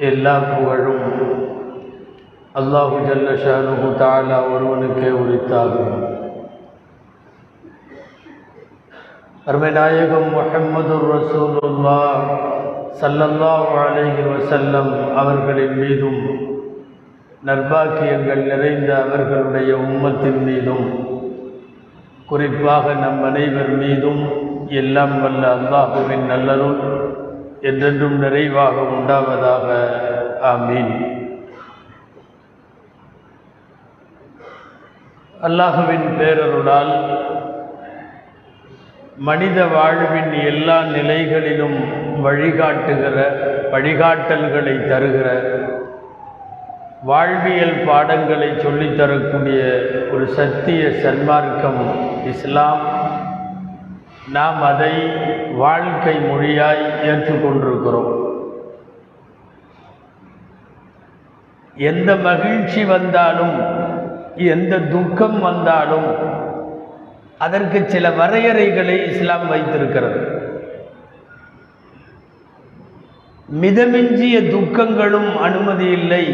எல்லா புகழும் அல்லாஹு ஜல்ல ஷானுஹு தஆலா ஒருவனுக்கே உரித்தாகும். அருமைநாயகம் முஹம்மதுர் ரசூலுல்லாஹ் ஸல்லல்லாஹு அலைஹி வஸல்லம் அவர்களின் மீதும் நற்பாக்கியங்கள் நிறைந்த அவர்களுடைய உம்மத்தின் மீதும் குறிப்பாக நம் அனைவர் மீதும் எல்லாம் வல்ல அல்லாஹுவின் நல்லருள் என்றென்றும் நிறைவாக உண்டாவதாக. ஆமீன். அல்லாஹுவின் பேரருளால் மனித வாழ்வின் எல்லா நிலைகளிலும் வழிகாட்டல்களை தருகிற வாழ்வியல் பாடங்களை சொல்லித்தரக்கூடிய ஒரு சத்திய சன்மார்க்கம் இஸ்லாம். நாம் அதை வாழ்க்கை மொழியாய் ஏற்றுக்கொண்டிருக்கிறோம். எந்த மகிழ்ச்சி வந்தாலும் எந்த துக்கம் வந்தாலும் அதற்கு சில வரையறைகளை இஸ்லாம் வைத்திருக்கிறது. மிதமிஞ்சிய துக்கங்களும் அனுமதி இல்லை,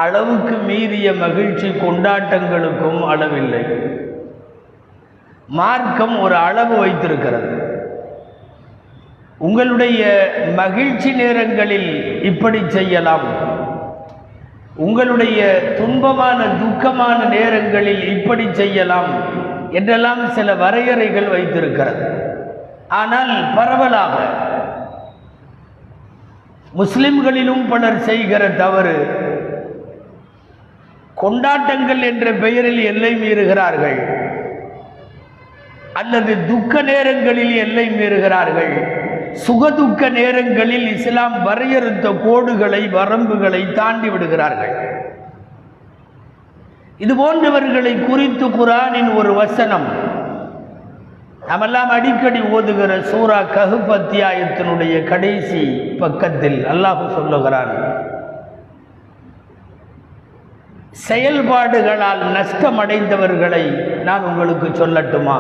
அளவுக்கு மீறிய மகிழ்ச்சி கொண்டாட்டங்களுக்கும் அளவில்லை. மார்க்கம் ஒரு அளவு வைத்திருக்கிறது. உங்களுடைய மகிழ்ச்சி நேரங்களில் இப்படி செய்யலாம், உங்களுடைய துன்பமான துக்கமான நேரங்களில் இப்படி செய்யலாம் என்றெல்லாம் சில வரையறைகள் வைத்திருக்கிறது. ஆனால் பரவலாக முஸ்லிம்களிலும் பலர் செய்கிற தவறு, கொண்டாட்டங்கள் என்ற பெயரில் எல்லை மீறுகிறார்கள், அல்லது துக்க நேரங்களில் எல்லை மீறுகிறார்கள். சுகதுக்க நேரங்களில் இஸ்லாம் வரையறுத்த கோடுகளை வரம்புகளை தாண்டி விடுகிறார்கள். இது போன்றவர்களை குறித்து குர்ஆனின் ஒரு வசனம், நாமெல்லாம் அடிக்கடி ஓதுகிற சூரா கஹ்ஃப் அத்தியாயத்தினுடைய கடைசி பக்கத்தில் அல்லாஹ் சொல்லுகிறான், செயல்பாடுகளால் நஷ்டமடைந்தவர்களை நான் உங்களுக்கு சொல்லட்டுமா?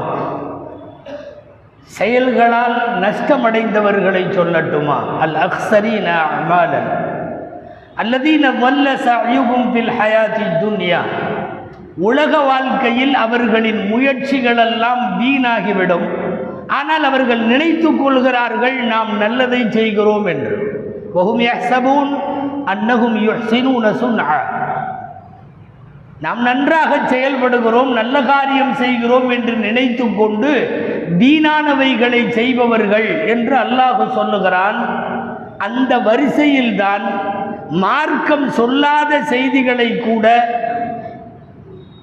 செயல்களால் நஷ்டமடைந்தவர்களை சொல்லட்டுமா? அல் அக்ஸரீன அமாலன் அல்லதீன வல்ல சஅயுஹும் ஃபில் ஹயாத்தி துன்யா. உலக வாழ்க்கையில் அவர்களின் முயற்சிகளெல்லாம் வீணாகிவிடும், ஆனால் அவர்கள் நினைத்து கொள்கிறார்கள் நாம் நல்லதை செய்கிறோம் என்று. வஹும் யஹ்ஸபூன் அன்னஹும் யுஹ்ஸினூன சுன்ஆ. நாம் நன்றாக செயல்படுகிறோம், நல்ல காரியம் செய்கிறோம் என்று நினைத்து கொண்டு வீணானவைகளை செய்பவர்கள் என்று அல்லாஹ் சொல்லுகிறான். அந்த வரிசையில்தான் மார்க்கம் சொல்லாத செய்திகளை கூட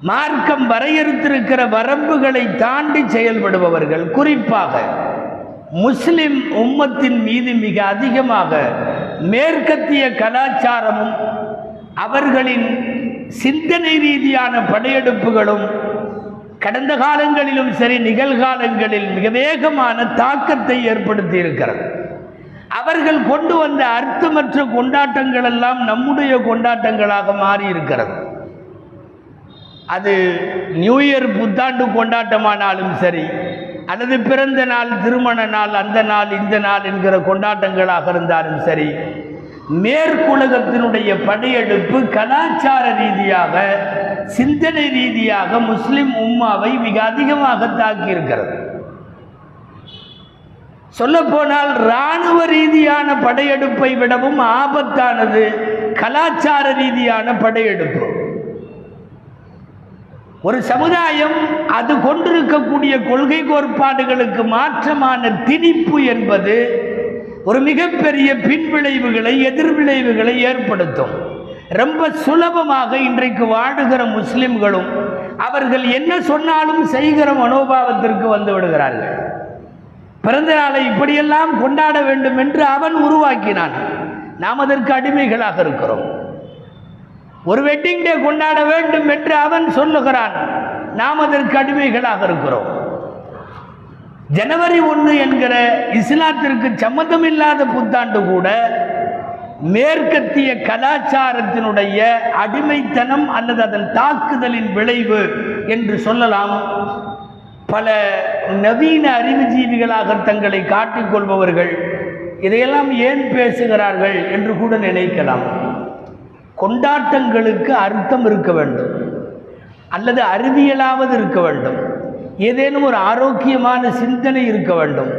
மார்க்கம் வரையறுத்திருக்கிற வரம்புகளை தாண்டி செயல்படுபவர்கள், குறிப்பாக முஸ்லிம் உம்மத்தின் மீது மிக அதிகமாக மேற்கத்திய கலாச்சாரமும் அவர்களின் சிந்தனை ரீதியான படையெடுப்புகளும் கடந்த காலங்களிலும் சரி நிகழ்காலங்களில் மிக வேகமான தாக்கத்தை ஏற்படுத்தி இருக்கிறது. அவர்கள் கொண்டு வந்த அர்த்தமற்ற கொண்டாட்டங்கள் எல்லாம் நம்முடைய கொண்டாட்டங்களாக மாறி இருக்கிறது. அது நியூ இயர் புத்தாண்டு கொண்டாட்டமானாலும் சரி, அல்லது பிறந்த நாள், திருமண நாள், அந்த நாள் இந்த நாள் என்கிற கொண்டாட்டங்களாக இருந்தாலும் சரி, மேற்குலகத்தினுடைய படையெடுப்பு கலாச்சார ரீதியாக சிந்தனை ரீதியாக முஸ்லிம் உம்மாவை மிக அதிகமாக தாக்கி இருக்கிறது. சொல்லப்போனால் இராணுவ ரீதியான படையெடுப்பை விடவும் ஆபத்தானது கலாச்சார ரீதியான படையெடுப்பு. ஒரு சமுதாயம் அது கொண்டிருக்கக்கூடிய கொள்கை கோட்பாடுகளுக்கு மாற்றமான திணிப்பு என்பது ஒரு மிகப்பெரிய பின்விளைவுகளை எதிர்விளைவுகளை ஏற்படுத்தும். ரொம்ப சுலபமாக இன்றைக்கு வாழுகிற முஸ்லிம்களும் அவர்கள் என்ன சொன்னாலும் செய்கிற மனோபாவத்திற்கு வந்து விடுகிறார்கள். பிறந்த நாளை இப்படியெல்லாம் கொண்டாட வேண்டும் என்று அவன் உருவாக்கினான், நாம் அதற்கு அடிமைகளாக இருக்கிறோம். ஒரு வெட்டிங் டே கொண்டாட வேண்டும் என்று அவன் சொல்லுகிறான், நாம் அதற்கு அடிமைகளாக இருக்கிறோம். ஜனவரி 1 என்கிற இஸ்லாத்திற்கு சம்மந்தமில்லாத புத்தாண்டு கூட மேற்கத்திய கலாச்சாரத்தினுடைய அடிமைத்தனம் அல்லது அதன் தாக்குதலின் விளைவு என்று சொல்லலாம். பல நவீன அறிவுஜீவிகளாக தங்களை காட்டிக்கொள்பவர்கள் இதையெல்லாம் ஏன் பேசுகிறார்கள் என்று கூட நினைக்கலாம். கொண்டாட்டங்களுக்கு அர்த்தம் இருக்க வேண்டும், அல்லது அறிவியலாவது இருக்க வேண்டும், ஏதேனும் ஒரு ஆரோக்கியமான சிந்தனை இருக்க வேண்டும்.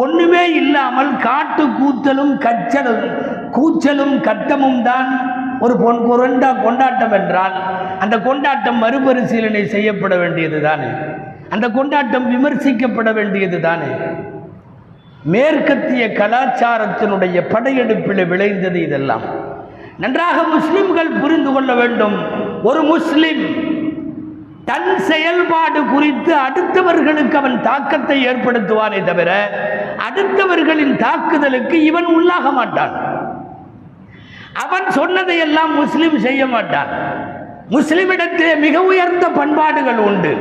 ஒன்றுமே இல்லாமல் காட்டு கூச்சலும் கத்தமும் தான் ஒரு கொண்டாட்டம் என்றால் அந்த கொண்டாட்டம் மறுபரிசீலனை செய்யப்பட வேண்டியது தானே, அந்த கொண்டாட்டம் விமர்சிக்கப்பட வேண்டியது தானே. மேற்கத்திய கலாச்சாரத்தினுடைய படையெடுப்பில் விளைந்தது இதெல்லாம். நன்றாக முஸ்லிம்கள் புரிந்து கொள்ள வேண்டும். ஒரு முஸ்லிம் தன் செயல்பாடு குறித்து அடுத்தவர்களுக்கு அவன் தாக்கத்தை ஏற்படுத்துவானே தவிர அடுத்தவர்களின் தாக்குதலுக்கு இவன் உள்ளாக மாட்டான். அவன் சொன்னதையெல்லாம் முஸ்லிம் செய்ய மாட்டான். முஸ்லிமிடத்திலே மிக உயர்ந்த பண்பாடுகள் உண்டு.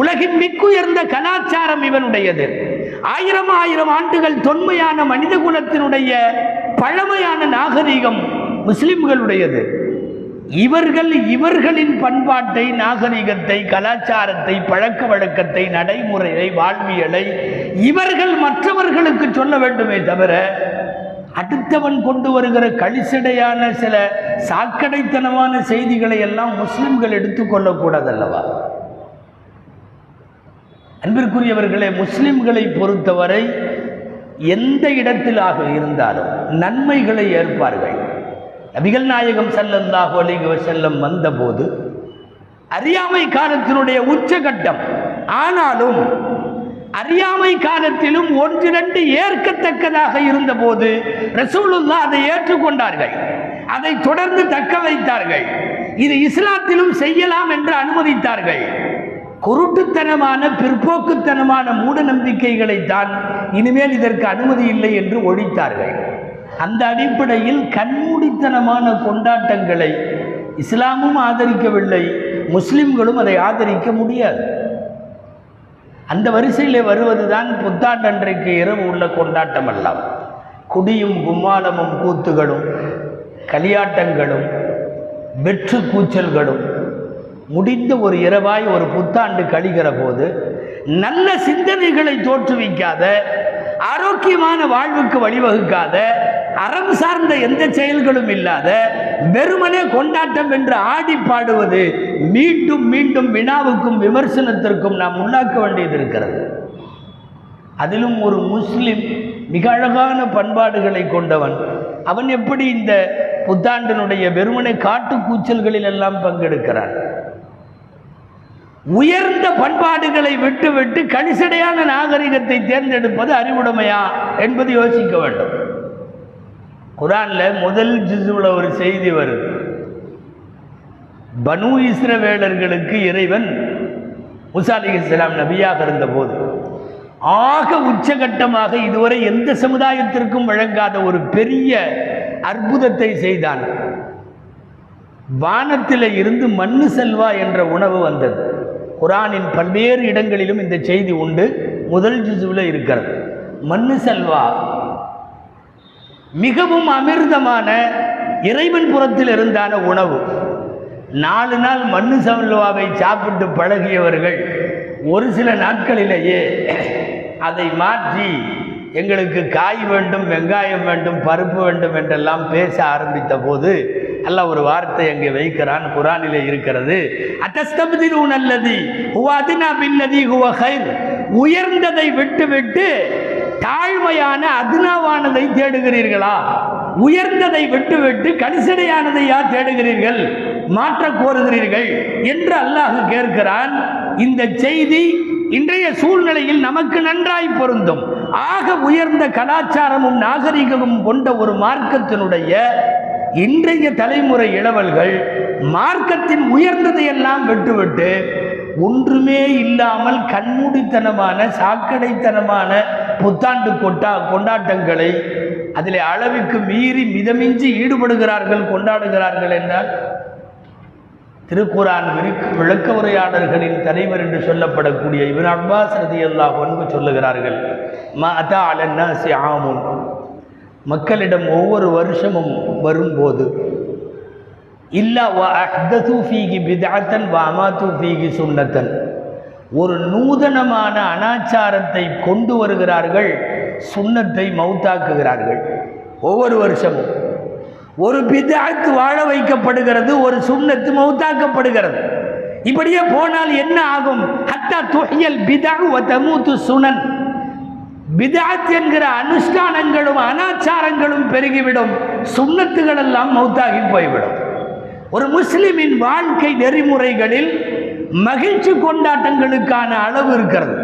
உலகின் மிக உயர்ந்த கலாச்சாரம் இவனுடையது. ஆயிரம் ஆண்டுகள் தொன்மையான மனித குலத்தினுடைய பழமையான நாகரிகம் முஸ்லிம்களுடையது. இவர்களின் பண்பாட்டை, நாகரிகத்தை, கலாச்சாரத்தை, பழக்க வழக்கத்தை, நடைமுறையை, வாழ்வியலை இவர்கள் மற்றவர்களுக்கு சொல்ல வேண்டுமே தவிர அடுத்தவன் கொண்டு வருகிற கழிசடையான சில சாக்கடைத்தனமான செய்திகளை எல்லாம் முஸ்லிம்கள் எடுத்துக்கொள்ளக்கூடாதல்லவா? அன்பிற்குரியவர்களே, முஸ்லிம்களை பொறுத்தவரை எந்த இடத்திலாக இருந்தாலும் நன்மைகளை ஏற்பார்கள். நபிகள் நாயகம் ஸல்லல்லாஹு அலைஹி வஸல்லம் வந்தபோது அறியாமை காலத்தினுடைய உச்சகட்டம். ஆனாலும் அறியாமை காலத்திலும் ஒன்றிரண்டு ஏற்கத்தக்கதாக இருந்தபோது ரசூலுல்லாஹ் அதை ஏற்றுக்கொண்டார்கள், அதை தொடர்ந்து தக்க வைத்தார்கள். இது இஸ்லாத்திலும் செய்யலாம் என்று அனுமதித்தார்கள். குருட்டுத்தனமான பிற்போக்குத்தனமான மூட நம்பிக்கைகளை தான் இனிமேல் இதற்கு அனுமதி இல்லை என்று ஒழித்தார்கள். அந்த அடிப்படையில் கண்மூடித்தனமான கொண்டாட்டங்களை இஸ்லாமும் ஆதரிக்கவில்லை, முஸ்லிம்களும் அதை ஆதரிக்க முடியாது. அந்த வரிசையிலே வருவதுதான் புத்தாண்டு அன்றைக்கு இரவு உள்ள கொண்டாட்டம் எல்லாம். குடியும் கும்மாளமும் கூத்துகளும் களியாட்டங்களும் வெற்று கூச்சல்களும் முடிந்த ஒரு இரவாய் ஒரு புத்தாண்டு கழிகிற போது நல்ல சிந்தனைகளை தோற்றுவிக்காத, ஆரோக்கியமான வாழ்வுக்கு வழிவகுக்காத, அறம் சார்ந்த எந்த செயல்களும் இல்லாத வெறுமனே கொண்டாட்டம் என்று ஆடி பாடுவது மீண்டும் மீண்டும் வினாவுக்கும் விமர்சனத்திற்கும் நாம் உள்ளாக்க வேண்டியது இருக்கிறது. அதிலும் ஒரு முஸ்லிம் மிக அழகான பண்பாடுகளை கொண்டவன், அவன் எப்படி இந்த புத்தாண்டினுடைய வெறுமனே காட்டு கூச்சல்களில் எல்லாம் பங்கெடுக்கிறான்? உயர்ந்த பண்பாடுகளை விட்டுவிட்டு கணிசடையான நாகரிகத்தை தேர்ந்தெடுப்பது அறிவுடைமையா என்பது யோசிக்க வேண்டும். குர்ஆன்ல முதல் ஜுஸ்ல ஒரு செய்தி வருது. பனு இஸ்ரவேலர்களுக்கு இறைவன் மூசா அலைஹிஸ்ஸலாம் நபியாக இருந்தபோது ஆக உச்சகட்டமாக இதுவரை எந்த சமுதாயத்திற்கும் வழங்காத ஒரு பெரிய அற்புதத்தை செய்தான். வானத்திலே இருந்து மண்ணு செல்வா என்ற உணவு வந்தது. குர்ஆனின் பல்வேறு இடங்களிலும் இந்த செய்தி உண்டு. முதல் ஜுஸ்ல இருக்கிறது. மண்ணு செல்வா மிகவும் அமிர்தமான இறைவன் புறத்தில் இருந்தான உணவு. 4 நாள் மண்ணு செல்வாவை சாப்பிட்டு பழகியவர்கள் ஒரு சில நாட்களிலேயே அதை மாற்றி எங்களுக்கு காய் வேண்டும், வெங்காயம் வேண்டும், பருப்பு வேண்டும் என்றெல்லாம் பேச ஆரம்பித்த போது அல்லாஹ் ஒரு வார்த்தை அங்கே வைக்கிறான். குர்ஆனிலே இருக்கிறது, அத்தஸ்தப்திலூன அல்லதி ஹுவ அத்னா பில்லதி ஹுவ கைர். உயர்ந்ததை விட்டுவிட்டு தாழ்மையான அத்னாவானதை தேடுகிறீர்களா? உயர்ந்ததை விட்டுவிட்டு கணிசடையானதையா தேடுகிறீர்கள், மாற்ற கோருகிறீர்கள் என்று அல்லாஹ் கேட்கிறான். இந்த செய்தி இன்றைய சூழ்நிலையில் நமக்கு நன்றாய் பொருந்தும். ஆக உயர்ந்த கலாச்சாரமும் நாகரிகமும் கொண்ட ஒரு மார்க்கத்தினுடைய இன்றைய தலைமுறை இளவல்கள் மார்க்கத்தின் உயர்ந்ததையெல்லாம் விட்டுவிட்டு ஒன்றுமே இல்லாமல் கண்மூடித்தனமான சாக்கடைத்தனமான புத்தாண்டு கொண்டாட்டங்களை அதில் அளவுக்கு மீறி மிதமின்றி ஈடுபடுகிறார்கள், கொண்டாடுகிறார்கள் என்றால் திருக்குர்ஆன் விளக்க உரையாளர்களின் தலைவர் என்று சொல்லப்படக்கூடிய இப்னு அப்பாஸ் ரலியல்லாஹு அன்ஹு சொல்லுகிறார்கள், மா அத்தா அலன்னாஸி ஆமுன், மக்களிடம் ஒவ்வொரு வருஷமும் வரும்போது இல்லா வ அஹ்தஸு ஃபீஹி பித்அத்தன் வ அமாது ஃபீஹி சுன்னத்தன், ஒரு நூதனமான அனாச்சாரத்தை கொண்டு வருகிறார்கள், சுன்னத்தை மௌத்தாக்குகிறார்கள். ஒவ்வொரு வருஷமும் ஒரு பித்அத் வாழ வைக்கப்படுகிறது, ஒரு சுன்னத்து மௌத்தாக்கப்படுகிறது. இப்படியே போனால் என்ன ஆகும்? ஹத்தா துஹ்யல் பித்அ வ தமூது சுனன். பித்அத் என்கிற அனுஷ்டானங்களும் அனாச்சாரங்களும் பெருகிவிடும், சுன்னத்துகள் எல்லாம் மௌத்தாகி போய்விடும். ஒரு முஸ்லிமின் வாழ்க்கை நெறிமுறைகளில் மகிழ்ச்சி கொண்டாட்டங்களுக்கான அளவு இருக்கிறது,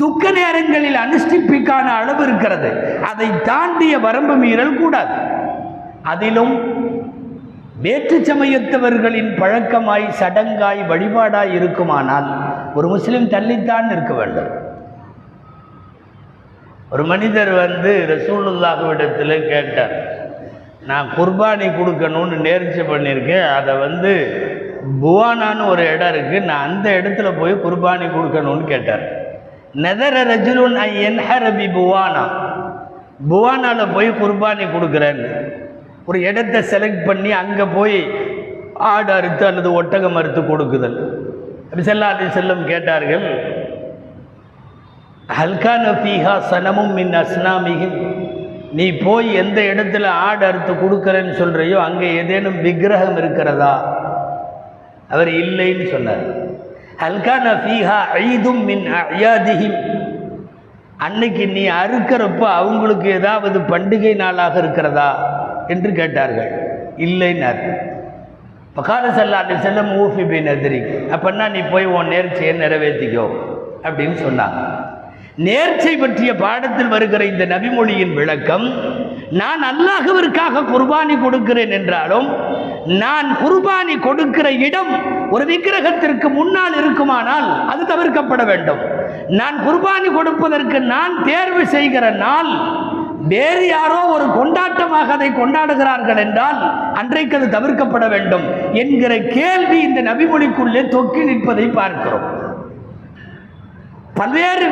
துக்க நேரங்களில் அனுஷ்டிப்புக்கான அளவு இருக்கிறது. அதை தாண்டிய வரம்பு மீறல் கூடாது. அதிலும் வேற்று சமயத்தவர்களின் பழக்கமாய் சடங்காய் வழிபாடாய் இருக்குமானால் ஒரு முஸ்லிம் தள்ளித்தான் இருக்க வேண்டும். ஒரு மனிதர் ரசூலுல்லாஹ்விடத்தில் கேட்டார், நான் குர்பானி கொடுக்கணும்னு நேர்ச்சி பண்ணியிருக்கேன், அதை புவானான்னு ஒரு இடம் இருக்குது, நான் அந்த இடத்துல போய் குர்பானி கொடுக்கணும்னு கேட்டார். நதர ரஜுலுன் ஐ என்ஹரபி புவானா, புவானாவில் போய் குர்பானி கொடுக்குறேன்னு ஒரு இடத்தை செலக்ட் பண்ணி அங்கே போய் ஆடு அறுத்து அல்லது ஒட்டகம் அறுத்து கொடுக்குதல். ஸல்லல்லாஹு அலைஹி வஸல்லம் கேட்டார்கள், ஹல்கான ஃபீஹா சனமும் மின் அஸ்னாமிஹிம், நீ போய் எந்த இடத்துல ஆடு அறுத்து கொடுக்குறேன்னு சொல்கிறையோ அங்கே ஏதேனும் விக்கிரகம் இருக்கிறதா? அவர் இல்லைன்னு சொன்னார். ஹல்கான ஃபீஹா ஈதும் மின் அயாதிஹிம், அன்னைக்கு நீ அறுக்கிறப்போ அவங்களுக்கு ஏதாவது பண்டிகை நாளாக இருக்கிறதா என்று கேட்டார்கள். இல்லைன்னார். பகால ஸல்லல்லாஹு அலைஹி வஸல்லம் ஊஃபி பி நத்ரிக், அப்படின்னா நீ போய் உன் நேர்ச்சியை நிறைவேற்றிக்கோ அப்படின்னு சொன்னாங்க. நேர்ச்சை பற்றிய பாடத்தில் வருகிற இந்த நபிமொழியின் விளக்கம், நான் அல்லாஹ்விற்காக குர்பானி கொடுக்கிறேன் என்றாலும் நான் குர்பானி கொடுக்கிற இடம் ஒரு விக்கிரகத்திற்கு முன்னால் இருக்குமானால் அது தவிர்க்கப்பட வேண்டும். நான் குர்பானி கொடுப்பதற்கு நான் தேர்வு செய்கிற நாள் வேறு யாரோ ஒரு கொண்டாட்டமாக அதை கொண்டாடுகிறார்கள் என்றால் அன்றைக்கு அது தவிர்க்கப்பட வேண்டும் என்கிற கேள்வி இந்த நபிமொழிக்குள்ளே தொக்கி நிற்பதை பார்க்கிறோம்.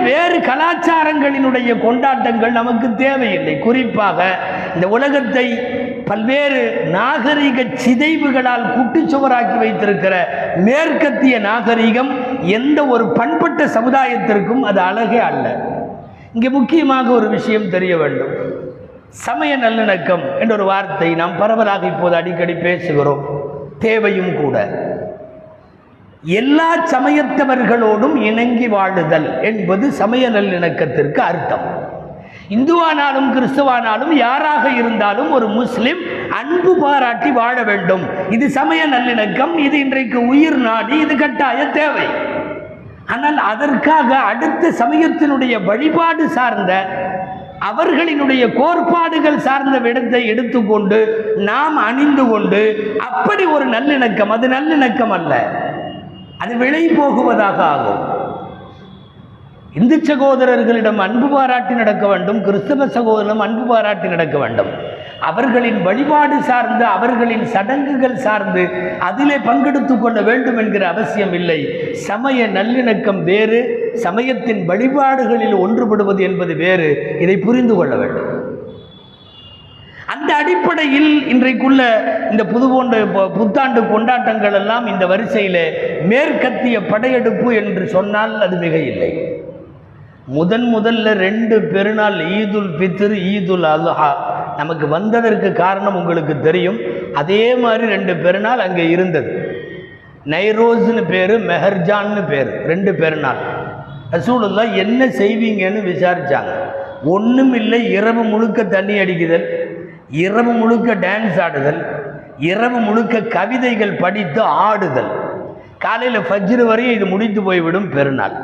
வேறு கலாச்சாரங்களினுடைய கொண்டாட்டங்கள் நமக்கு தேவையில்லை. குறிப்பாக இந்த உலகத்தை பல்வேறு நாகரிக சிதைவுகளால் குட்டிச்சுவராக்கி வைத்திருக்கிற மேற்கத்திய நாகரிகம் எந்த ஒரு பண்பட்ட சமுதாயத்திற்கும் அது அழகே அல்ல. இங்கே முக்கியமாக ஒரு விஷயம் தெரிய வேண்டும். சமய நல்லிணக்கம் என்ற ஒரு வார்த்தை நாம் பரவலாக இப்போது அடிக்கடி பேசுகிறோம், தேவையும் கூட. எல்லா சமயத்தவர்களோடும் இணங்கி வாழுதல் என்பது சமய நல்லிணக்கத்திற்கு அர்த்தம். இந்துவானாலும் கிறிஸ்துவானாலும் யாராக இருந்தாலும் ஒரு முஸ்லிம் அன்பு பாராட்டி வாழ வேண்டும். இது சமய நல்லிணக்கம், இது இன்றைக்கு உயிர் நாடி, இது கட்டாய தேவை. ஆனால் அதற்காக அடுத்த சமயத்தினுடைய வழிபாடு சார்ந்த அவர்களினுடைய கோட்பாடுகள் சார்ந்த விடத்தை எடுத்துக்கொண்டு நாம் அணிந்து கொண்டு அப்படி ஒரு நல்லிணக்கம், அது நல்லிணக்கம் அல்ல, அது விலை போகுவதாக ஆகும். இந்து சகோதரர்களிடம் அன்பு பாராட்டி நடக்க வேண்டும், கிறிஸ்தவ சகோதரிடம் அன்பு பாராட்டி நடக்க வேண்டும். அவர்களின் வழிபாடு சார்ந்து அவர்களின் சடங்குகள் சார்ந்து அதிலே பங்கெடுத்துக் கொள்ள வேண்டும் என்கிற அவசியம் இல்லை. சமய நல்லிணக்கம் வேறு, சமயத்தின் வழிபாடுகளில் ஒன்றுபடுவது என்பது வேறு. இதை புரிந்து கொள்ள வேண்டும். அந்த அடிப்படையில் இன்றைக்குள்ள இந்த புத்தாண்டு கொண்டாட்டங்கள் எல்லாம் இந்த வரிசையில் மேற்கத்திய படையெடுப்பு என்று சொன்னால் அது மிக இல்லை. முதல்ல 2 பெருநாள், ஈதுல் ஃபித்ர், ஈதுல் அல்ஹா நமக்கு வந்ததற்கு காரணம் உங்களுக்கு தெரியும். அதே மாதிரி 2 பெருநாள் அங்கே இருந்தது. நைரோஸ்னு பேர், மெஹர்ஜான்னு பேர், 2 பெருநாள். ரசூலுல்லாஹ் என்ன செய்வீங்கன்னு விசாரித்தாங்க. ஒன்றும் இல்லை, இரவு முழுக்க தண்ணி அடிக்குதல், இரவு முழுக்க டான்ஸ் ஆடுதல், இரவு முழுக்க கவிதைகள் படித்து ஆடுதல், காலையில் ஃபஜ்ர் வரையும் இது முடித்து போய்விடும் பெருநாள்.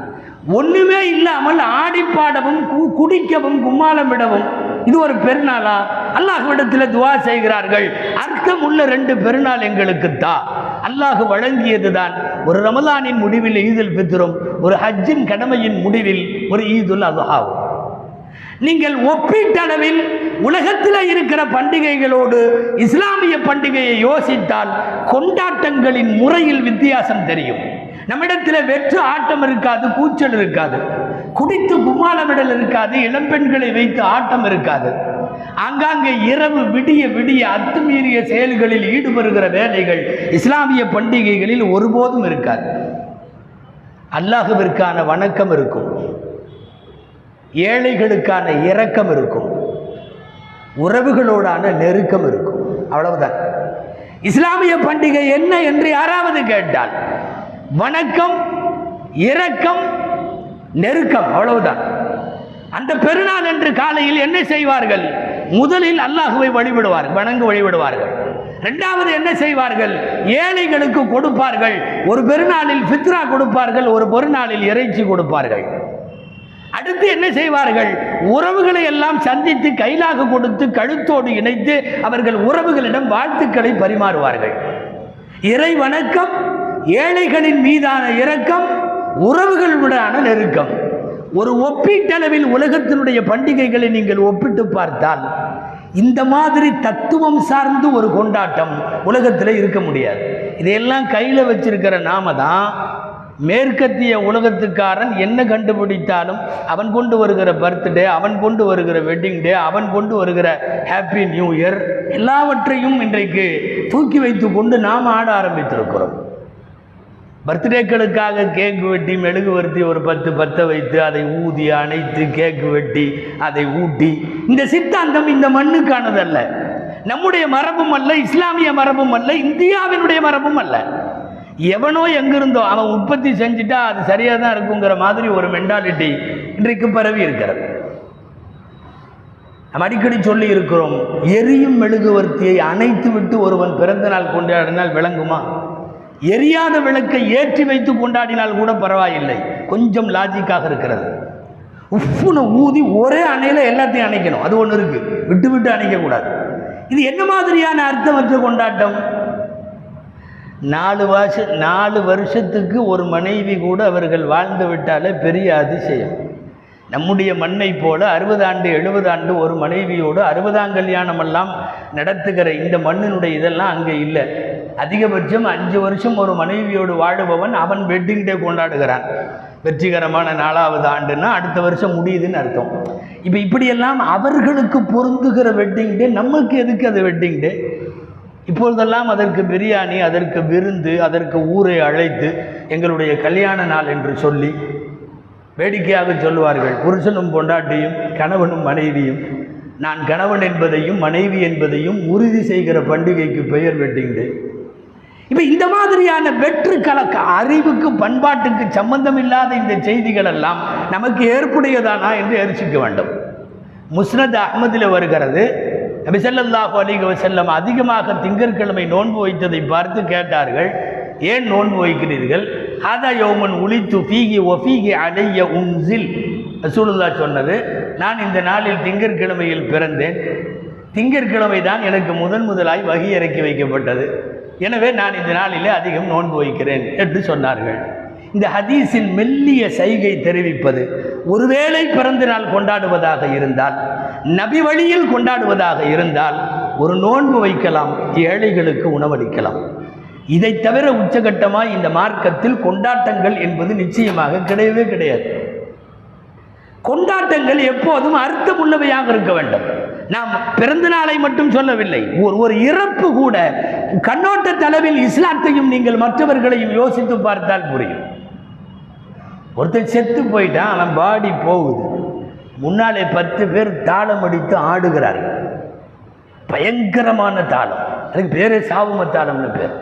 ஒன்றுமே இல்லாமல் ஆடி பாடவும் குடிக்கவும் கும்மாளம் விடவும் இது ஒரு பெருநாளா? அல்லாஹ்விடத்தில் துவா செய்கிறார்கள், அர்த்தம் உள்ள 2 பெருநாள் எங்களுக்கு தான். அல்லாஹ் வழங்கியது தான். ஒரு ரமலானின் முடிவில் ஈதுல் ஃபித்ரும், ஒரு ஹஜ்ஜின் கடமையின் முடிவில் ஒரு ஈதுல் அல்ஹாவும். நீங்கள் ஒப்பீட்டளவில் உலகத்தில் இருக்கிற பண்டிகைகளோடு இஸ்லாமிய பண்டிகையை யோசித்தால் கொண்டாட்டங்களின் முறையில் வித்தியாசம் தெரியும். நம்மிடத்தில் வெற்று ஆட்டம் இருக்காது, கூச்சல் இருக்காது, குடித்து கும்மாளமிடல் இருக்காது, இளம்பெண்களை வைத்து ஆட்டம் இருக்காது. ஆங்காங்கே இரவு விடிய விடிய அத்துமீறிய செயல்களில் ஈடுபடுகிற வேலைகள் இஸ்லாமிய பண்டிகைகளில் ஒருபோதும் இருக்காது. அல்லாஹ்விற்கான வணக்கம் இருக்கும். ஏழைகளுக்கான இரக்கம் இருக்கும், உறவுகளோடான நெருக்கம் இருக்கும். அவ்வளவுதான். இஸ்லாமிய பண்டிகை என்ன என்று யாராவது கேட்டால் வணக்கம், இரக்கம், நெருக்கம், அவ்வளவுதான். அந்த பெருநாள் என்று காலையில் என்ன செய்வார்கள்? முதலில் அல்லாஹுவை வழிபடுவார்கள். இரண்டாவது என்ன செய்வார்கள்? ஏழைகளுக்கு கொடுப்பார்கள். ஒரு பெருநாளில் ஃபித்ரா கொடுப்பார்கள், ஒரு பெருநாளில் இறைச்சி கொடுப்பார்கள். அடுத்து என்ன செய்வார்கள்? உறவுகளை எல்லாம் சந்தித்து கைலாக கொடுத்து கழுத்தோடு இணைத்து அவர்கள் உறவுகளிடம் வாழ்த்துக்களை பரிமாறுவார்கள். இறை வணக்கம், ஏழைகளின் மீதான இரக்கம், உறவுகளுடனான நெருக்கம். ஒரு ஒப்பீட்டளவில் உலகத்தினுடைய பண்டிகைகளை நீங்கள் ஒப்பிட்டு பார்த்தால் இந்த மாதிரி தத்துவம் சார்ந்து ஒரு கொண்டாட்டம் உலகத்தில் இருக்க முடியாது. இதையெல்லாம் கையில் வச்சிருக்கிற நாம தான் மேற்கத்திய உலகத்துக்காரன் என்ன கண்டுபிடித்தாலும் அவன் கொண்டு வருகிற பர்த்டே, அவன் கொண்டு வருகிற வெட்டிங் டே, அவன் கொண்டு வருகிற ஹாப்பி நியூ இயர் எல்லாவற்றையும் இன்றைக்கு தூக்கி வைத்து கொண்டு நாம் ஆட ஆரம்பித்திருக்கிறோம். பர்த்டேக்களுக்காக கேக்கு வெட்டி மெழுகுவர்த்தி ஒரு 10 பற்ற வைத்து அதை ஊதி அணைத்து கேக்கு வெட்டி அதை ஊட்டி, இந்த சித்தாந்தம் இந்த மண்ணுக்கானதல்ல, நம்முடைய மரபும் அல்ல, இஸ்லாமிய மரபும் அல்ல, இந்தியாவினுடைய மரபும் அல்ல. எவனோ எங்கிருந்தோ அவன் உற்பத்தி செஞ்சுட்டா அது சரியாக தான் இருக்குங்கிற மாதிரி ஒரு மென்டாலிட்டி இன்றைக்கு பரவி இருக்கிறது. நம்ம அடிக்கடி சொல்லி இருக்கிறோம், எரியும் மெழுகுவர்த்தியை அணைத்து விட்டு ஒருவன் பிறந்த நாள் கொண்டாடினால் விளங்குமா? எரியாத விளக்கை ஏற்றி வைத்து கொண்டாடினால் கூட பரவாயில்லை, கொஞ்சம் லாஜிக்காக இருக்கிறது. உப்புன ஊதி ஒரே அணையில் எல்லாத்தையும் அணைக்கணும், அது ஒன்று இருக்கு, விட்டு விட்டு அணைக்கக்கூடாது. இது என்ன மாதிரியான அர்த்தமற்ற கொண்டாட்டம்? 4 வருஷத்துக்கு ஒரு மனைவி கூட அவர்கள் வாழ்ந்து விட்டாலே பெரிய அதிசயம். நம்முடைய மண்ணை போல 60 ஆண்டு 70 ஆண்டு ஒரு மனைவியோடு 60ஆம் கல்யாணம் எல்லாம் நடத்துகிற இந்த மண்ணினுடைய இதெல்லாம் அங்கே இல்லை. அதிகபட்சம் 5 வருஷம் ஒரு மனைவியோடு வாழுபவன் அவன் வெட்டிங் டே கொண்டாடுகிறான். வெற்றிகரமான 4வது ஆண்டுன்னா அடுத்த வருஷம் முடியுதுன்னு அர்த்தம். இப்போ இப்படியெல்லாம் அவர்களுக்கு பொருந்துகிற வெட்டிங் டே, நமக்கு எதுக்கு அது வெட்டிங் டே? இப்பொழுதெல்லாம் அதற்கு பிரியாணி, அதற்கு விருந்து, அதற்கு ஊரை அழைத்து எங்களுடைய கல்யாண நாள் என்று சொல்லி வேடிக்கையாக சொல்லுவார்கள். புருஷனும் பொண்டாட்டியும் கணவனும் மனைவியும், நான் கணவன் என்பதையும் மனைவி என்பதையும் உறுதி செய்கிற பண்டிகைக்கு பெயர் வெட்டிங் டே. இப்போ இந்த மாதிரியான வெற்று கலக்க அறிவுக்கு பண்பாட்டுக்கு சம்பந்தம் இல்லாத இந்த செய்திகள் எல்லாம் நமக்கு ஏற்புடையதானா என்று யோசிக்க வேண்டும். முஸ்னத் அஹ்மதில் வருகிறது, நபி ஸல்லல்லாஹு அலைஹி வஸல்லம் அதிகமாக திங்கட்கிழமை நோன்பு வைத்ததை பார்த்து கேட்டார்கள், ஏன் நோன்பு வைக்கிறீர்கள்? ஹாதா யௌமன் உலித்து ஃபீஹி வஃபீஹி அலைய உன்ஸில். ரசூலுல்லாஹ் சொன்னது, நான் இந்த நாளில் திங்கட்கிழமையில் பிறந்தேன், திங்கட்கிழமை தான் எனக்கு முதலாய் வஹி இறக்கி வைக்கப்பட்டது, எனவே நான் இந்த நாளிலே அதிகம் நோன்பு வைக்கிறேன் என்று சொன்னார்கள். இந்த ஹதீஸின் மெல்லிய சைகை தெரிவிப்பது, ஒருவேளை பிறந்த நாள் கொண்டாடுவதாக இருந்தால், நபி வழியில் கொண்டாடுவதாக இருந்தால் ஒரு நோன்பு வைக்கலாம், ஏழைகளுக்கு உணவளிக்கலாம். இதை தவிர உச்சகட்டமாய் இந்த மார்க்கத்தில் கொண்டாட்டங்கள் என்பது நிச்சயமாக கிடையவே கிடையாது. கொண்டாட்டங்கள் எப்போதும் அர்த்தமுள்ளவையாக இருக்க வேண்டும். நாம் பிறந்த நாளை மட்டும் சொல்லவில்லை, ஒரு இறப்பு கூட கண்ணோட்ட அளவில் இஸ்லாத்தையும் நீங்கள் மற்றவர்களையும் யோசித்து பார்த்தால் புரியும். ஒருத்தர் செத்து போயிட்டான், அவன் பாடி போகுது, முன்னாலே 10 பேர் தாளம் அடித்து ஆடுகிறார்கள், பயங்கரமான தாளம், அதுக்கு பேரே சாவும தாளம்னு பேர்.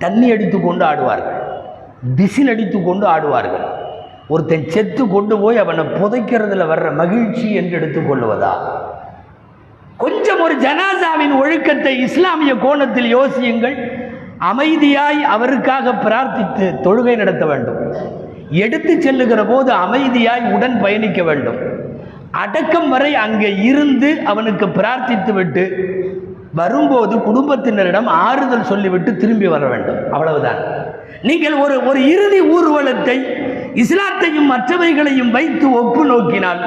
தண்ணி அடித்து கொண்டு ஆடுவார்கள், விசில் அடித்து கொண்டு ஆடுவார்கள். ஒருத்தன் செத்து கொண்டு போய் அவனை புதைக்கிறதுல வர்ற மகிழ்ச்சி என்று எடுத்துக்கொள்வதா? கொஞ்சம் ஒரு ஜனாசாவின் ஒழுக்கத்தை இஸ்லாமிய கோணத்தில் யோசியுங்கள். அமைதியாய் அவருக்காக பிரார்த்தித்து தொழுகை நடத்த வேண்டும். எடுத்து செல்லுகிற போது அமைதியாய் உடன் பயணிக்க வேண்டும். அடக்கம் வரை அங்கே இருந்து அவனுக்கு பிரார்த்தித்து விட்டு வரும்போது குடும்பத்தினரிடம் ஆறுதல் சொல்லிவிட்டு திரும்பி வர வேண்டும். அவ்வளவுதான். நீங்கள் ஒரு இறுதி ஊர்வலத்தை இஸ்லாத்தையும் மற்றவைகளையும் வைத்து ஒப்பு நோக்கினால்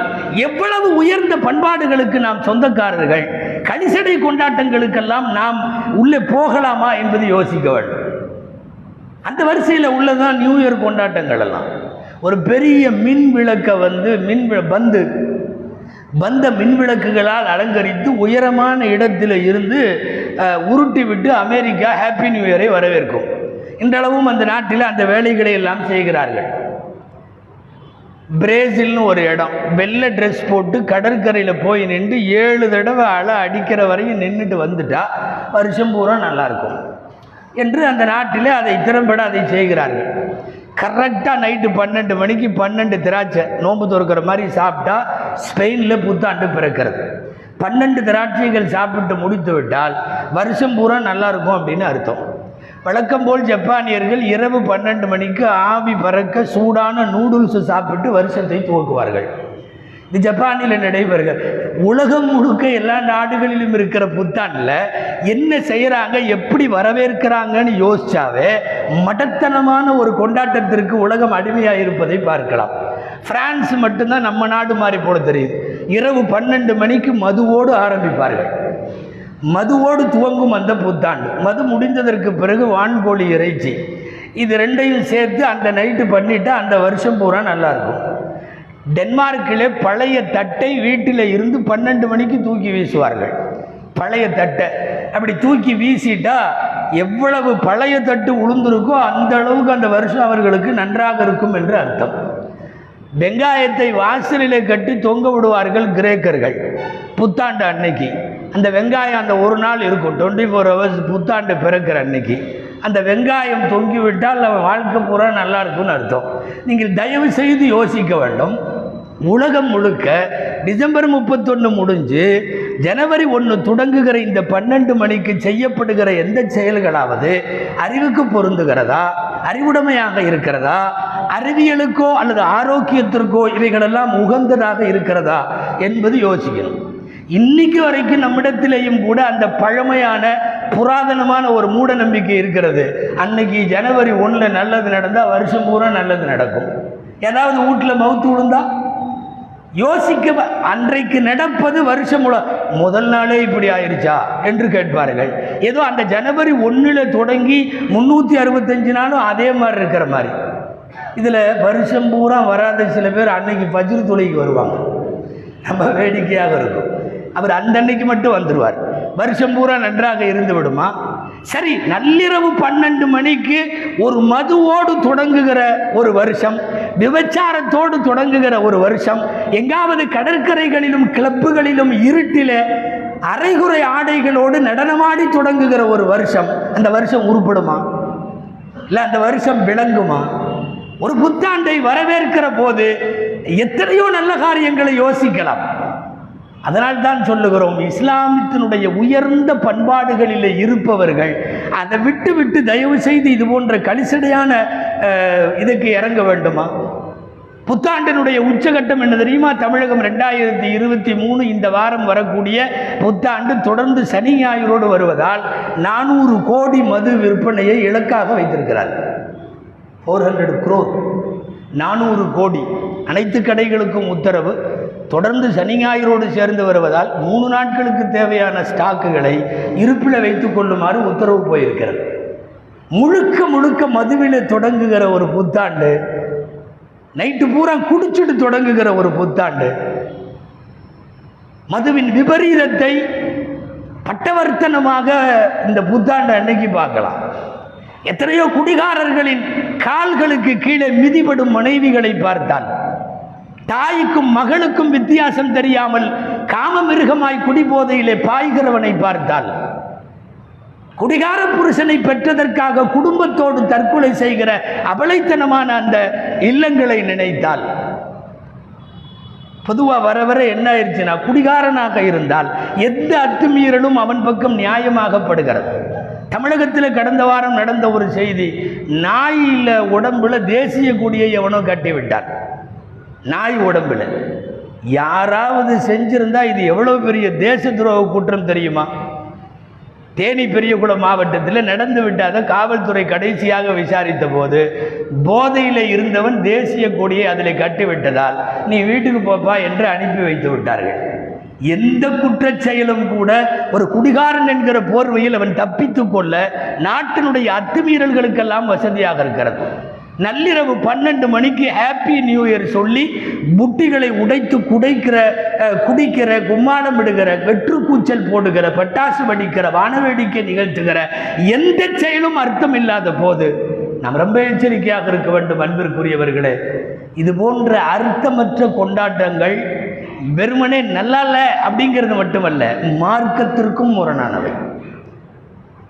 எவ்வளவு உயர்ந்த பண்பாடுகளுக்கு நாம் சொந்தக்காரர்கள், கலிசடை கொண்டாட்டங்களுக்கெல்லாம் நாம் உள்ளே போகலாமா என்பதை யோசிக்க வேண்டும். அந்த வரிசையில் உள்ளதான் நியூ இயர் கொண்டாட்டங்கள் எல்லாம். ஒரு பெரிய மின் விளக்கை பந்த மின் விளக்குகளால் அலங்கரித்து உயரமான இடத்தில் இருந்து உருட்டி விட்டு அமெரிக்கா ஹாப்பி நியூ இயரை வரவேற்கும். இன்றளவும் அந்த நாட்டில் அந்த வேலைகளை எல்லாம் செய்கிறார்கள். பிரேசில்னு ஒரு இடம், வெள்ளை ட்ரெஸ் போட்டு கடற்கரையில் போய் நின்று 7 தடவை அலை அடிக்கிற வரையும் நின்றுட்டு வந்துட்டா வருஷம் பூரா நல்லாயிருக்கும் என்று அந்த நாட்டிலே அதை திறம்பட அதை செய்கிறார்கள். கரெக்டாக நைட்டு 12 மணிக்கு 12 திராட்சை நோன்பு துறக்கிற மாதிரி சாப்பிட்டா ஸ்பெயினில் புத்தாண்டு பிறக்கிறது. 12 திராட்சைகள் சாப்பிட்டு முடித்து விட்டால் வருஷம் பூரா நல்லாயிருக்கும் அப்படின்னு அர்த்தம். வழக்கம் போல் ஜப்பானியர்கள் இரவு 12 மணிக்கு ஆவி பறக்க சூடான நூடுல்ஸ் சாப்பிட்டு வருஷத்தை துவக்குவார்கள். இது ஜப்பானில் நடைபெறுகிறது. உலகம் முழுக்க எல்லா நாடுகளிலும் இருக்கிற புத்தாண்டில் என்ன செய்கிறாங்க, எப்படி வரவேற்கிறாங்கன்னு யோசிச்சாவே மடத்தனமான ஒரு கொண்டாட்டத்திற்கு உலகம் அடிமையாக இருப்பதை பார்க்கலாம். பிரான்ஸ் மட்டும்தான் நம்ம நாடு மாதிரி போல தெரியுது. இரவு 12 மணிக்கு மதுவோடு ஆரம்பிப்பார்கள். மதுவோடு துவங்கும் அந்த புத்தாண்டு. மது முடிந்ததற்கு பிறகு வான்கோழி இறைச்சி, இது ரெண்டையும் சேர்த்து அந்த நைட்டு பண்ணிட்டா அந்த வருஷம் பூரா நல்லாயிருக்கும். டென்மார்க்கிலே பழைய தட்டை வீட்டில் இருந்து 12 மணிக்கு தூக்கி வீசுவார்கள். பழைய தட்டை அப்படி தூக்கி வீசிட்டா எவ்வளவு பழைய தட்டு உளுந்திருக்கோ அந்த அளவுக்கு அந்த வருஷம் அவர்களுக்கு நன்றாக இருக்கும் என்று அர்த்தம். வெங்காயத்தை வாசலிலே கட்டி தொங்க விடுவார்கள் கிரேக்கர்கள் புத்தாண்டு அன்னைக்கு. அந்த வெங்காயம் அந்த ஒரு நாள் இருக்கும், 24 hours புத்தாண்டு பிறக்கிற அன்னைக்கு அந்த வெங்காயம் தொங்கிவிட்டால் அவன் வாழ்க்கை பூரா நல்லா இருக்கும்னு அர்த்தம். நீங்கள் தயவு செய்து யோசிக்க வேண்டும். உலகம் முழுக்க டிசம்பர் 31 முடிஞ்சு ஜனவரி 1 தொடங்குகிற இந்த 12 மணிக்கு செய்யப்படுகிற எந்த செயல்களாவது அறிவுக்கு பொருந்துகிறதா, அறிவுடைமையாக இருக்கிறதா, அறிவியலுக்கோ அல்லது ஆரோக்கியத்திற்கோ இவைகளெல்லாம் உகந்ததாக இருக்கிறதா என்பது யோசிக்கணும். இன்னைக்கு வரைக்கும் நம்மிடத்திலேயும் கூட அந்த பழமையான புராதனமான ஒரு மூட நம்பிக்கை இருக்கிறது. அன்னைக்கு ஜனவரி 1 நல்லது நடந்தால் வருஷம் பூரா நல்லது நடக்கும். ஏதாவது வீட்டில் மவுத்து விழுந்தா யோசிக்க, அன்றைக்கு நடப்பது வருஷம் முதல் நாளே இப்படி ஆயிடுச்சா என்று கேட்பார்கள். ஏதோ அந்த ஜனவரி 1 தொடங்கி 365 நாளும் அதே மாதிரி இருக்கிற மாதிரி. இதில் வருஷம் பூரா வராத சில பேர் அன்னைக்கு ஃபஜ்ர் தொழுகைக்கு வருவாங்க. நம்ம வேடிக்கையாக இருக்கும். அவர் அந்த அன்னைக்கு மட்டும் வந்துடுவார். வருஷம் பூரா நன்றாக இருந்து விடுமா? சரி, நள்ளிரவு 12 மணிக்கு ஒரு மதுவோடு தொடங்குகிற ஒரு வருஷம், விபச்சாரத்தோடு தொடங்குகிற ஒரு வருஷம், எங்காவது கடற்கரைகளிலும் கிளப்புகளிலும் இருட்டில் அரைகுறை ஆடைகளோடு நடனமாடி தொடங்குகிற ஒரு வருஷம், அந்த வருஷம் உருப்படுமா? இல்லை அந்த வருஷம் விளங்குமா? ஒரு புத்தாண்டை வரவேற்கிற போது எத்தனையோ நல்ல காரியங்களை யோசிக்கலாம். அதனால் தான் சொல்லுகிறோம், இஸ்லாமத்தினுடைய உயர்ந்த பண்பாடுகளில் இருப்பவர்கள் அதை விட்டு விட்டு தயவு செய்து இது போன்ற கலிசடையான இதுக்கு இறங்க வேண்டுமா? புத்தாண்டினுடைய உச்சகட்டம் என்ன தெரியுமா? தமிழகம் 2023 இந்த வாரம் வரக்கூடிய புத்தாண்டு தொடர்ந்து சனி ஞாயிறோடு வருவதால் 400 கோடி மது விற்பனையை இலக்காக வைத்திருக்கிறார். 400 crore, 400 கோடி. அனைத்து கடைகளுக்கும் உத்தரவு. தொடர்ந்து சனி ஞாயிறோடு சேர்ந்து வருவதால் 3 நாட்களுக்கு தேவையான ஸ்டாக்குகளை இருப்பில் வைத்துக் கொள்ளுமாறு உத்தரவு போயிருக்கிறது. முழுக்க முழுக்க மதுவில் தொடங்குகிற ஒரு புத்தாண்டு, நைட்டு பூரா குடிச்சுட்டு தொடங்குகிற ஒரு புத்தாண்டு, மதுவின் விபரீதத்தை பட்டவர்த்தனமாக இந்த புத்தாண்டு அன்னைக்கு பார்க்கலாம். எத்தனையோ குடிகாரர்களின் கால்களுக்கு கீழே மிதிபடும் மனைவிகளை பார்த்தால், தாய்க்கும் மகளுக்கும் வித்தியாசம் தெரியாமல் காம மிருகமாய் குடிபோதையிலே பாய்கிறவனை பார்த்தால், குடிகார புருஷனை பெற்றதற்காக குடும்பத்தோடு தற்கொலை செய்கிற அபலைத்தனமான அந்த இல்லங்களை நினைத்தால், பொதுவாக வர வர என்ன ஆயிடுச்சுன்னா, குடிகாரனாக இருந்தால் எந்த அத்துமீறலும் அவன் பக்கம் நியாயமாகப்படுகிறது. தமிழகத்தில் கடந்த வாரம் நடந்த ஒரு செய்தி, நாயில உடம்புல தேசிய கொடியை எவனோ கட்டிவிட்டான். நாய் உடம்புல யாராவது செஞ்சிருந்தா இது எவ்வளவு பெரிய தேச துரோக குற்றம் தெரியுமா? தேனி பெரியகுளம் மாவட்டத்தில் நடந்து விட்டாத காவல்துறை கடைசியாக விசாரித்த போது போதையில் இருந்தவன் தேசிய கொடியை அதில் கட்டிவிட்டதால் நீ வீட்டுக்கு போப்பா என்று அனுப்பி வைத்து விட்டார்கள். எந்த குற்றச் செயலும் கூட ஒரு குடிகாரன் என்கிற போர்வையில் அவன் தப்பித்துக் கொள்ள நாட்டினுடைய அத்துமீறல்களுக்கெல்லாம் வசதியாக இருக்கிறது. நள்ளிரவு 12 மணிக்கு ஹாப்பி நியூ இயர் சொல்லி புட்டிகளை உடைத்து குடிக்கிற கும்மாளம் விடுகிற, வெற்றுக்கூச்சல் போடுகிற, பட்டாசு வெடிக்கிற, வானவேடிக்கை நிகழ்த்துகிற எந்த செயலும் அர்த்தம் இல்லாத போது நாம் ரொம்ப எச்சரிக்கையாக இருக்க வேண்டும் அன்பிற்குரியவர்களே. இது போன்ற அர்த்தமற்ற கொண்டாட்டங்கள் வெறுமனே நல்லா இல்லை அப்படிங்கிறது மட்டுமல்ல, மார்க்கத்திற்கும் முரணானவை.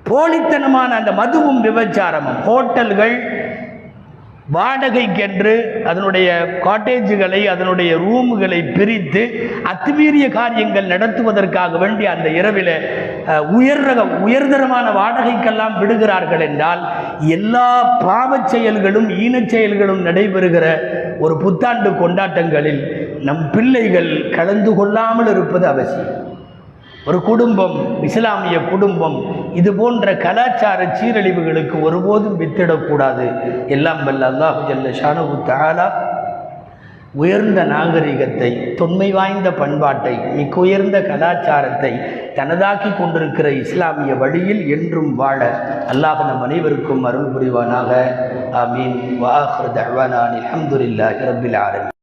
போலித்தனமான அந்த மதுவும் விபச்சாரமும், ஹோட்டல்கள் வாடகைக்கென்று அதனுடைய காட்டேஜுகளை அதனுடைய ரூமுகளை பிரித்து அத்துமீறிய காரியங்கள் நடத்துவதற்காக வேண்டி அந்த இரவில் உயர்தரமான வாடகைக்கெல்லாம் விடுகிறார்கள் என்றால், எல்லா பாவச் செயல்களும் ஈனச் செயல்களும் நடைபெறுகிற ஒரு புத்தாண்டு கொண்டாட்டங்களில் நம் பிள்ளைகள் கலந்து கொள்ளாமல் இருப்பது அவசியம். ஒரு குடும்பம், இஸ்லாமிய குடும்பம், இது போன்ற கலாச்சார சீரழிவுகளுக்கு ஒருபோதும் வித்திடக்கூடாது. எல்லாம் வல்ல அல்லாஹ் ஜல்ல ஷானஹு தஆலா உயர்ந்த நாகரிகத்தை, தொன்மை வாய்ந்த பண்பாட்டை, மிக உயர்ந்த கலாச்சாரத்தை தனதாக்கி கொண்டிருக்கிற இஸ்லாமிய வழியில் என்றும் வாழ அல்லாஹ் நம் அனைவருக்கும் அருள் புரிவானாக. ஆமீன். வ ஆகிரு தஅவானா அல்ஹம்துலில்லாஹி ரப்பில் ஆலமீன்.